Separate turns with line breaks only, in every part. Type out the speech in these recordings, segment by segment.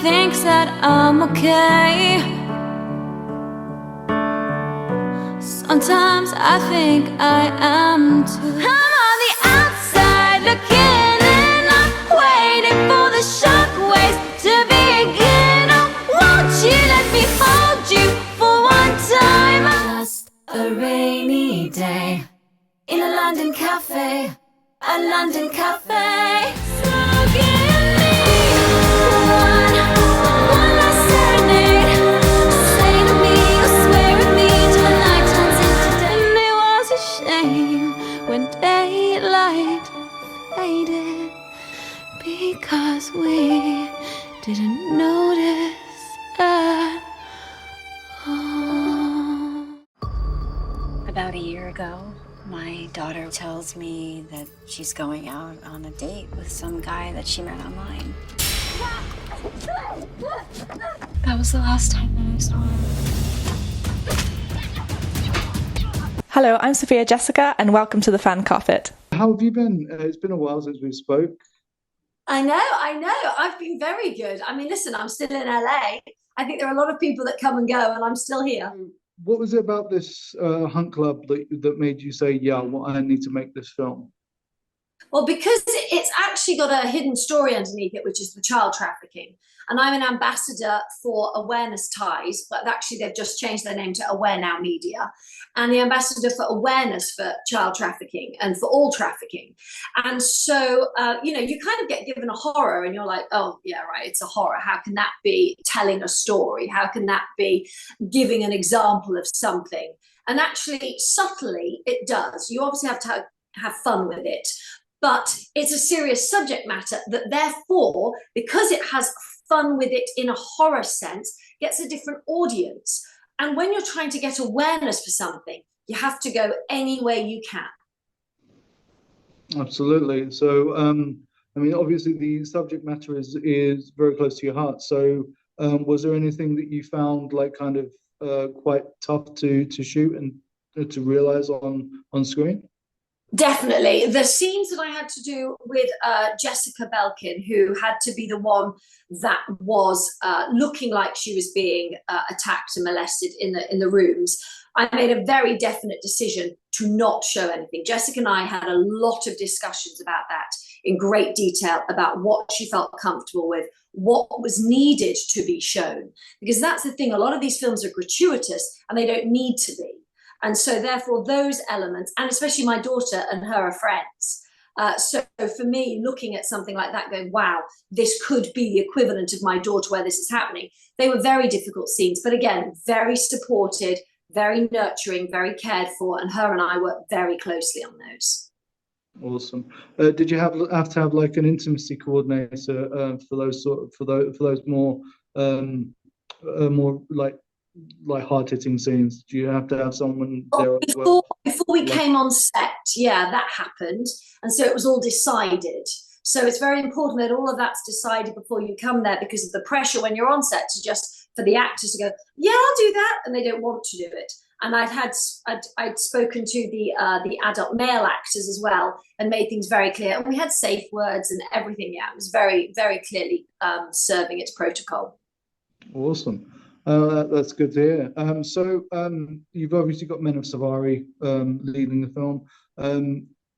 thinks that I'm okay. Sometimes I think I am too. I'm on the outside looking in. I'm waiting for the shockwaves to begin. Oh, won't you let me hold you for one time? Just a rainy day in a London cafe, a London cafe. So give me one last serenade. Say to me or swear at me till the night turns into day. And it was a shame when daylight faded, because we didn't notice at all.
About a year ago, my daughter tells me that she's going out on a date with some guy that she met online. That was the last time that I saw him.
Hello, I'm Sophia Jessica, and welcome to the Fan Carpet.
How have you been? It's been a while since we spoke.
I know. I've been very good. I mean, listen, I'm still in LA. I think there are a lot of people that come and go, and I'm still here.
What was it about this hunt club that made you say, yeah, well, I need to make this film?
Well, because it's actually got a hidden story underneath it, which is the child trafficking. And I'm an ambassador for Awareness Ties, but actually they've just changed their name to Aware Now Media. And the ambassador for awareness for child trafficking and for all trafficking. And so, you kind of get given a horror and you're like, oh, yeah, right, it's a horror. How can that be telling a story? How can that be giving an example of something? And actually, subtly, it does. You obviously have to have fun with it. But it's a serious subject matter that therefore, because it has fun with it in a horror sense, gets a different audience. And when you're trying to get awareness for something, you have to go any way you can.
Absolutely. So, obviously the subject matter is very close to your heart. So was there anything that you found like kind of quite tough to shoot and to realize on screen?
Definitely. The scenes that I had to do with Jessica Belkin, who had to be the one that was looking like she was being attacked and molested in the rooms, I made a very definite decision to not show anything. Jessica and I had a lot of discussions about that in great detail, about what she felt comfortable with, what was needed to be shown. Because that's the thing, a lot of these films are gratuitous and they don't need to be. And so therefore those elements, and especially my daughter and her are friends. So for me, looking at something like that going, wow, this could be the equivalent of my daughter where this is happening. They were very difficult scenes, but again, very supported, very nurturing, very cared for. And her and I worked very closely on those.
Awesome. Did you have to have like an intimacy coordinator for those more like hard-hitting scenes? Do you have to have someone there as well?
Before we came on set, yeah, that happened. And so it was all decided. So it's very important that all of that's decided before you come there, because of the pressure when you're on set to just for the actors to go, yeah, I'll do that, and they don't want to do it. And I'd spoken to the adult male actors as well and made things very clear. And we had safe words and everything. Yeah, it was very, very clearly serving its protocol.
Awesome. That's good to hear. So you've obviously got Mena Suvari leading the film.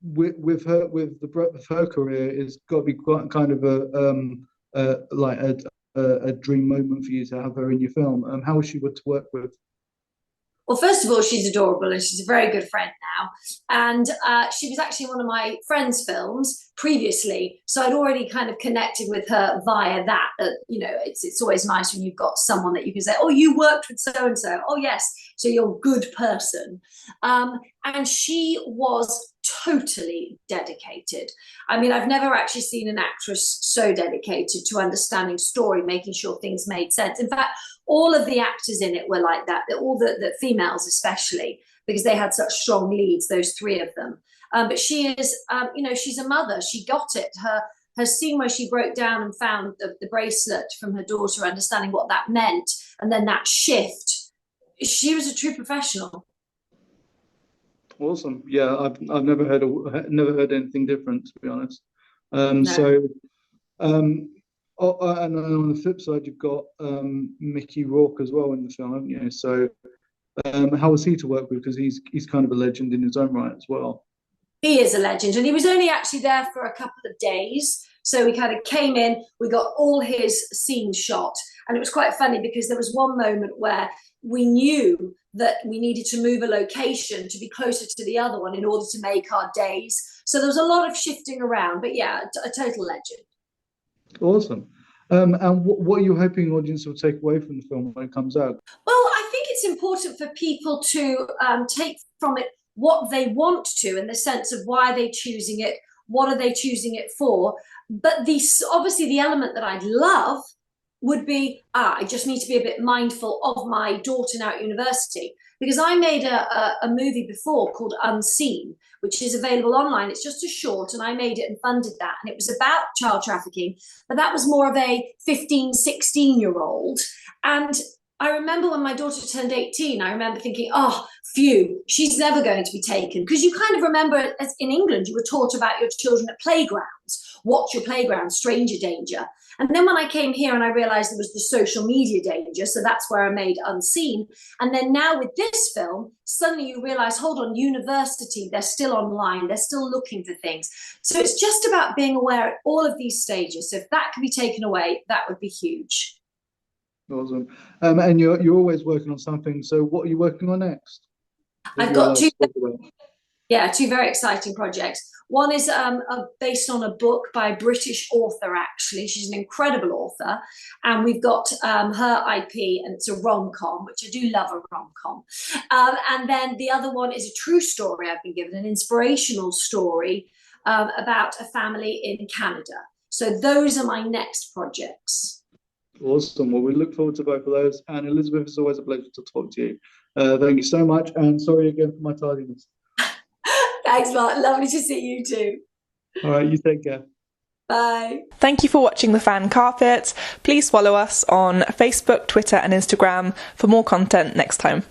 With the breadth of her career, it's got to be quite kind of a dream moment for you to have her in your film. How was she to work with?
Well, first of all, she's adorable and she's a very good friend now. And she was actually one of my friend's films previously. So I'd already kind of connected with her via that. It's always nice when you've got someone that you can say, oh, you worked with so-and-so. Oh, yes. So you're a good person. And she was totally dedicated. I mean, I've never actually seen an actress so dedicated to understanding story, making sure things made sense. In fact, all of the actors in it were like that, all the females especially, because they had such strong leads, those three of them. But she is, she's a mother. She got it. Her scene where she broke down and found the bracelet from her daughter, understanding what that meant, and then that shift, she was a true professional.
Awesome. Yeah, I've never heard anything different, to be honest.
No.
So and then on the flip side, you've got Mickey Rourke as well in the film, haven't you? So how was he to work with? Because he's kind of a legend in his own right as well.
He is a legend, and he was only actually there for a couple of days. So we kind of came in, we got all his scenes shot, and it was quite funny because there was one moment where we knew that we needed to move a location to be closer to the other one in order to make our days. So there was a lot of shifting around, but yeah, a total legend.
Awesome. And what are you hoping the audience will take away from the film when it comes out?
Well, I think it's important for people to take from it what they want to, in the sense of why they're choosing it, what are they choosing it for. But obviously the element that I'd love would be, I just need to be a bit mindful of my daughter now at university, because I made a movie before called Unseen, which is available online. It's just a short, and I made it and funded that. And it was about child trafficking, but that was more of a 15, 16-year-old. And I remember when my daughter turned 18, I remember thinking, oh, phew, she's never going to be taken. Because you kind of remember, as in England, you were taught about your children at playgrounds. Watch your playground, stranger danger. And then when I came here and I realized there was the social media danger, so that's where I made Unseen. And then now with this film, suddenly you realize, hold on, university, they're still online, they're still looking for things. So it's just about being aware at all of these stages. So if that can be taken away, that would be huge.
Awesome. And you're always working on something. So what are you working on next?
I've got two very exciting projects. One is based on a book by a British author, actually. She's an incredible author. And we've got her IP, and it's a rom-com, which I do love a rom-com. And then the other one is a true story I've been given, an inspirational story about a family in Canada. So those are my next projects.
Awesome. Well, we look forward to both of those. And Elizabeth, it's always a pleasure to talk to you. Thank you so much. And sorry again for my tardiness.
Thanks, Mark. Lovely to see you too.
All right, you take care.
Bye.
Thank you for watching The Fan Carpet. Please follow us on Facebook, Twitter and Instagram for more content next time.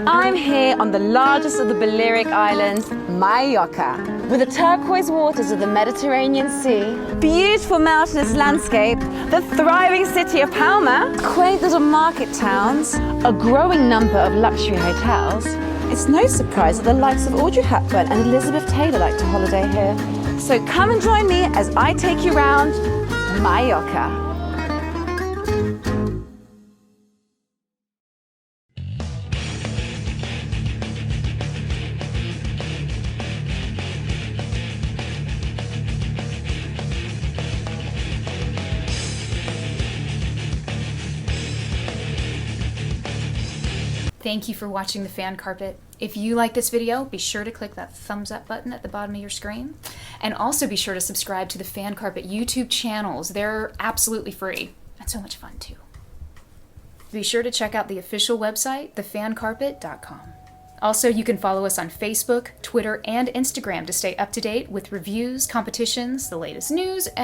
I'm here on the largest of the Balearic Islands, Mallorca, with the turquoise waters of the Mediterranean Sea, beautiful mountainous landscape, the thriving city of Palma, quaint little market towns, a growing number of luxury hotels. It's no surprise that the likes of Audrey Hepburn and Elizabeth Taylor like to holiday here. So come and join me as I take you round Mallorca.
Thank you for watching The Fan Carpet. If you like this video, be sure to click that thumbs up button at the bottom of your screen. And also be sure to subscribe to the Fan Carpet YouTube channels. They're absolutely free and so much fun too. Be sure to check out the official website, thefancarpet.com. Also, you can follow us on Facebook, Twitter, and Instagram to stay up to date with reviews, competitions, the latest news, and